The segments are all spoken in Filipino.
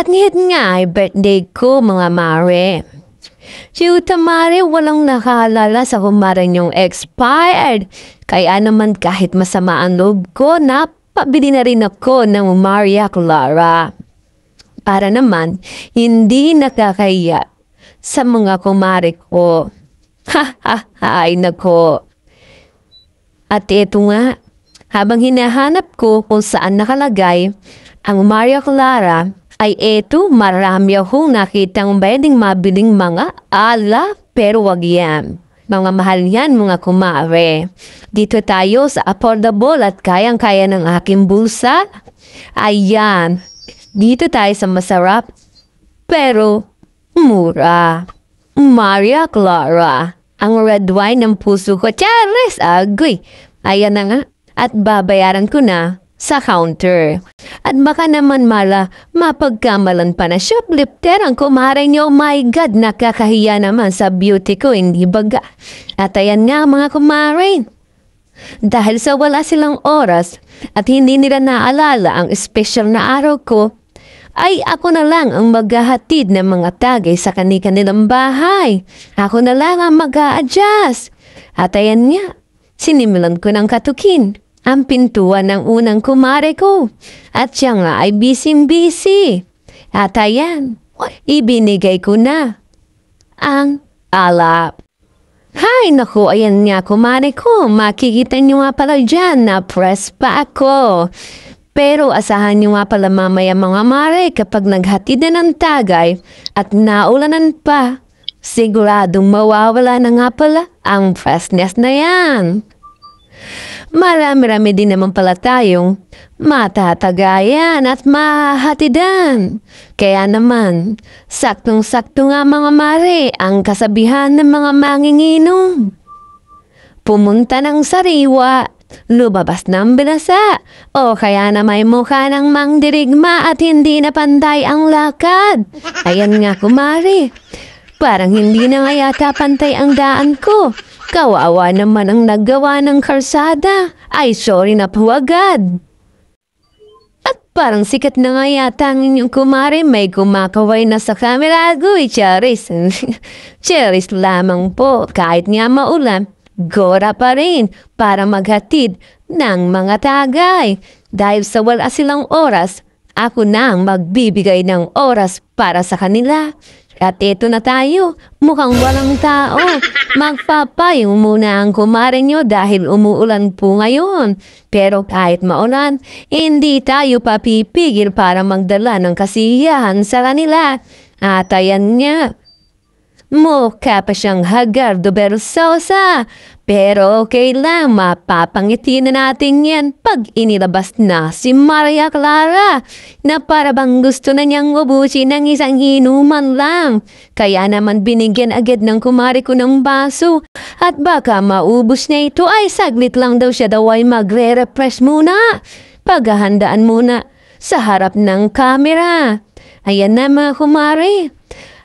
At ngayon nga ay birthday ko mga mare. Chuta mare, walang nakaalala sa kumare niyong expired. Kaya naman kahit masama ang loob ko, napabili na rin ako ng Maria Clara. Para naman, hindi nakakahiya sa mga kumare ko. Ha ha ha, ay nako. At ito nga, habang hinahanap ko kung saan nakalagay ang Maria Clara, ay eto, marami akong nakitang pwedeng mabiling mga ala, pero wag yan. Mga mahal yan mga kumare. Dito tayo sa affordable at kayang-kaya ng aking bulsa. Ayan, dito tayo sa masarap, pero mura. Maria Clara, ang red wine ng puso ko. Charis, agoy. Ayan na nga, at babayaran ko na sa counter. At baka naman mapagkamalan pa na shoplifter ang kumare niyo. Oh my God, nakakahiya naman sa beauty ko, hindi baga. At ayan nga mga kumare, dahil sa wala silang oras at hindi nila naalala ang special na araw ko, ay ako na lang ang maghahatid ng mga tagay sa kanilang bahay. Ako na lang ang mag-a-adjust. At ayan nga, sinimulan ko ng katukin ang pintuan ng unang kumare ko. At siya nga ay busy-busy. At ayan, ibinigay ko na ang alap. Hay, naku, ayan nga kumare ko. Makikita niyo nga pala dyan na press pa ako. Pero asahan niyo nga pala mamaya mga mare kapag naghatid na ng tagay at naulanan pa, siguradong mawawala na nga pala ang freshness na yan. Marami-rami din naman pala tayong matatagayan at mahatidan. Kaya naman, saktong-sakto nga mga mare ang kasabihan ng mga manginginom. Pumunta ng sariwa, lumabas ng bilasa, o kaya na may mukha ng mangdirigma at hindi na pantay ang lakad. Ayan nga kumare, parang hindi na nga yata pantay ang daan ko. Kawawa naman ang naggawa ng karsada. Ay, sorry na po agad. At parang sikat na nga yata ang inyong kumare, may kumakaway na sa camera. Agoy, Charis. Charis lamang po, kahit nga maulan, gora pa rin para maghatid ng mga tagay. Dahil sa wala silang oras, ako na ang magbibigay ng oras para sa kanila. At eto na tayo, mukhang walang tao. Magpapayong muna ang kumare nyo dahil umuulan po ngayon. Pero kahit maulan, hindi tayo papipigil para magdala ng kasiyahan sa kanila. At ayan nga, mukha pa siyang Hagardo Bersosa. Pero okay lang, mapapangiti na natin yan pag inilabas na si Maria Clara na para bang gusto na niyang ubusin ng isang inuman lang. Kaya naman binigyan agad ng kumare ko ng baso at baka maubos na ito ay saglit lang daw siya daw ay magre-refresh muna. Paghahandaan muna sa harap ng camera. Ayan na mga kumare.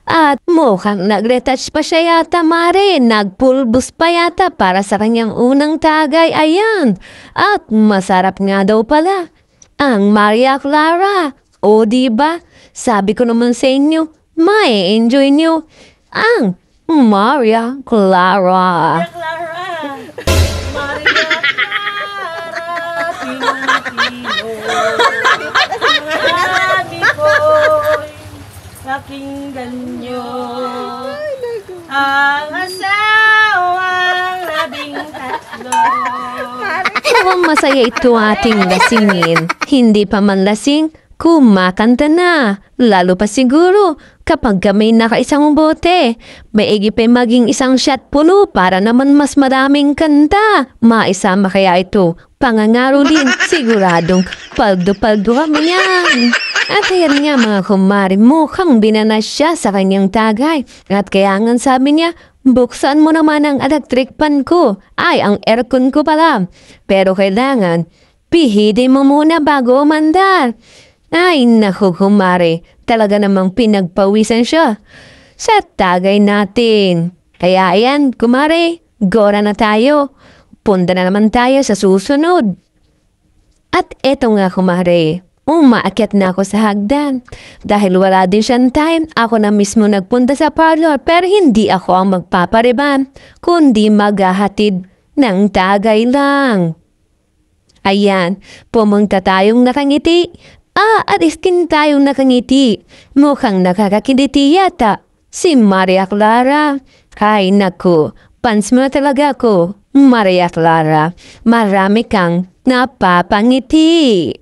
At mukhang nag-retouch pa siya yata mare, nagpulbos pa yata para sa kanyang unang tagay, ayan. At masarap nga daw pala ang Maria Clara. O diba, sabi ko naman sa inyo, may enjoy nyo ang Maria Clara. Maria Clara, Maria Clara, Pilipino. Marami ko'y pakinggan nyo. Ang asawang 13. Mukhang masaya ito ating lasingin. Hindi pa man lasing, kumakanta na. Lalo pa siguro kapag may nakaisang bote. Maigi pa maging isang shot puno para naman mas maraming kanta. Maisama kaya ito. Pangangaro din, siguradong paldo-paldo kami yan. At ayan nga mga kumari, mukhang binanas siya sa kanyang tagay. At kaya nga sabi niya, buksan mo naman ang electric pan ko. Ay, ang aircon ko pala. Pero kailangan, pihidin mo muna bago umandar. Ay, naku kumari, talaga namang pinagpawisan siya sa tagay natin. Kaya ayan, kumari, gora na tayo. Punta na naman tayo sa susunod. At eto nga kumari, Umaakyat na ako sa hagdan. Dahil wala din siyang time, ako na mismo nagpunta sa parlor pero hindi ako ang magpapariban, kundi maghahatid ng tagay lang. Ayan, pumunta tayong nakangiti. Alis din tayong nakangiti. Mukhang nakakakiliti yata. Si Maria Clara. Ay naku, pans mo talaga ako, Maria Clara. Marami kang napapangiti.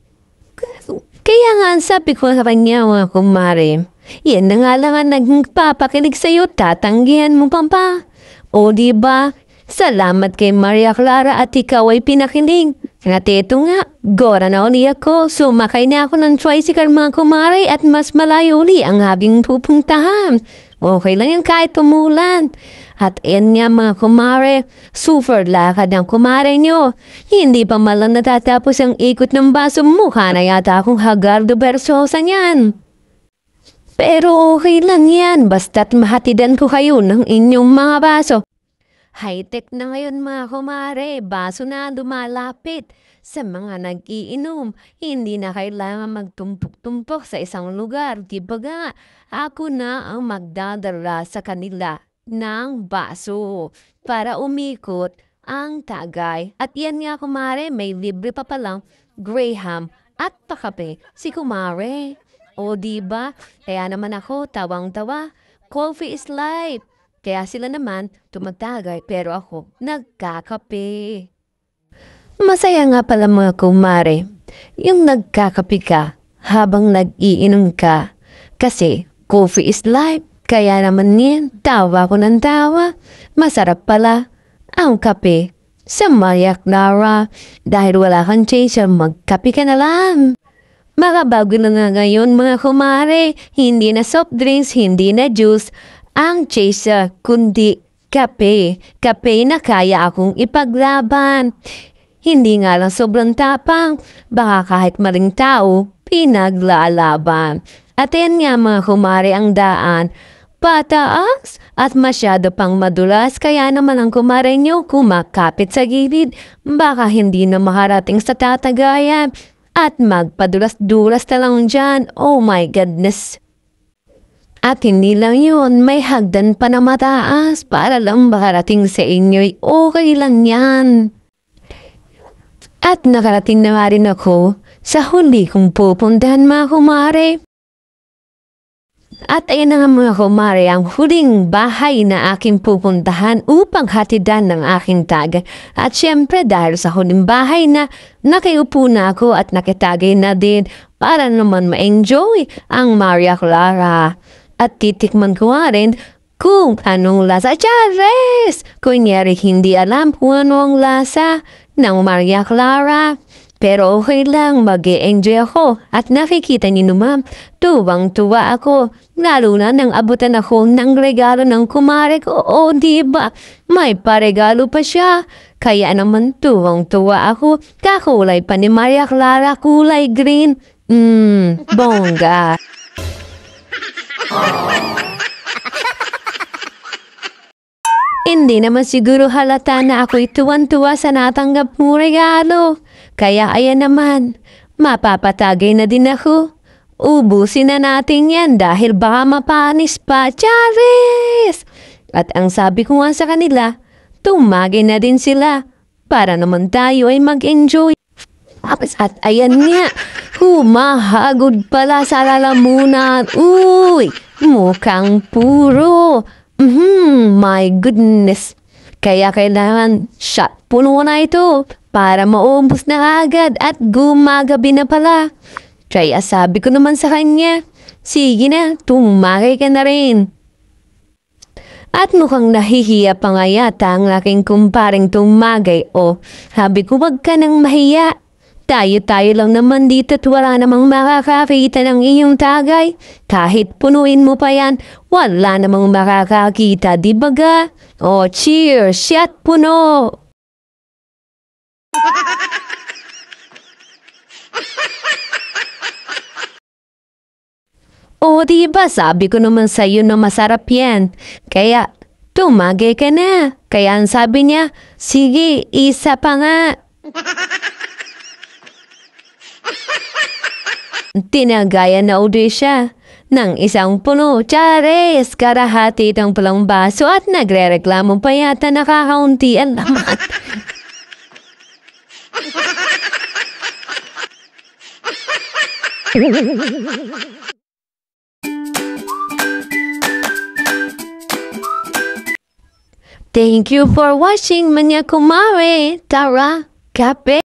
Kaya nga sabi ko sa kanya mga kumare, yan na nga lang ang nagpapakilig sa'yo, tatanggihan mo pa. O diba? Salamat kay Maria Clara at ikaw ay pinakilig. At ito nga, gora na uli ako. Sumakay na ako ng tricycle mga kumare at mas malayo uli ang aking pupuntahan. Okay lang yan kahit tumulan. At yan nga mga kumare, super lakad ng kumare nyo. Hindi pa malang natatapos ang ikot ng baso, mukha na yata akong Hagardo Versosa niyan. Pero okay lang yan, basta't mahatidan ko kayo ng inyong mga baso. High-tech na ngayon mga kumare, baso na dumalapit sa mga nag-iinom. Hindi na kailangan magtumpok-tumpok sa isang lugar. Diba nga, ako na ang magdadala sa kanila ng baso para umikot ang tagay. At yan nga kumare, may libre pa palang Graham at pakape si kumare. O diba, kaya naman ako tawang-tawa, coffee is life. Kaya sila naman tumatagay pero ako nagkakape. Masaya nga pala mga kumare, yung nagkakape ka habang nag-iinom ka. Kasi coffee is life, kaya naman yan, tawa ko ng tawa. Masarap pala ang kape sa Maria Clara. Dahil wala kang chaser, magkape ka na lang. Makabago na nga ngayon mga kumare, hindi na soft drinks, hindi na juice ang chaser, kundi kape. Kape na kaya akong ipaglaban. Hindi nga lang sobrang tapang, baka kahit maling tao, pinaglalaban. At yan nga mga kumare ang daan, pataas at masyado pang madulas, kaya naman ang kumare nyo kumakapit sa gilid, baka hindi na makarating sa tatagayan at magpadulas-dulas na lang dyan. Oh my goodness! At hindi lang yun, may hagdan pa na mataas para lang makarating sa inyo'y okay lang yan. At nakarating na rin ako sa huli kong pupuntahan mga kumare. At ayan na nga mga kumare, ang huling bahay na aking pupuntahan upang hatidan ng aking tagay. At syempre dahil sa huling bahay na nakiupo na ako at nakitagay na din para naman ma-enjoy ang Maria Clara. At titikman ko nga rin kung anong lasa. Chares! Kunyari hindi alam kung ano ang lasa ng Maria Clara. Pero okay lang, mag-e-enjoy ako. At nakikita niyo naman, tuwang-tuwa ako. Lalo na nang abutan ako ng regalo ng kumare ko. O diba, may paregalo pa siya. Kaya naman tuwang-tuwa ako. Kakulay pa ni Maria Clara, kulay green. Bongga. Hindi naman siguro halata na ako'y tuwan-tuwa sa natanggap mong regalo. Kaya ayan naman, mapapatagay na din ako. Ubusin na natin yan dahil baka mapanis pa. Charis! At ang sabi ko nga sa kanila, tumagay na din sila para naman tayo ay mag-enjoy. At ayan nga, humahagod pala sa lalamunan. Uy, mukhang puro. My goodness. Kaya kailangan shot puno na ito para maubos na agad at gumagabi na pala. Kaya sabi ko naman sa kanya, sige na, tumagay ka na rin. At mukhang nahihiya pa nga yata ang aking kumparing tumagay. O, sabi ko wag ka nang mahiya. Tayo-tayo lang naman dito at wala namang makakakita ng iyong tagay. Kahit punuin mo pa yan, wala namang makakakita, di ba ga? O, cheers! Shot puno! O, di ba sabi ko naman sa'yo na masarap yan. Kaya, tumagay ka na. Kaya ang sabi niya, sige, isa pa nga. Tinagaya na uli siya ng isang puno. Chares, karahati ng pulang baso at nagre-reklamo pa yata nakakaunti ang laman. Thank you for watching, mga kumare. Tara, kape!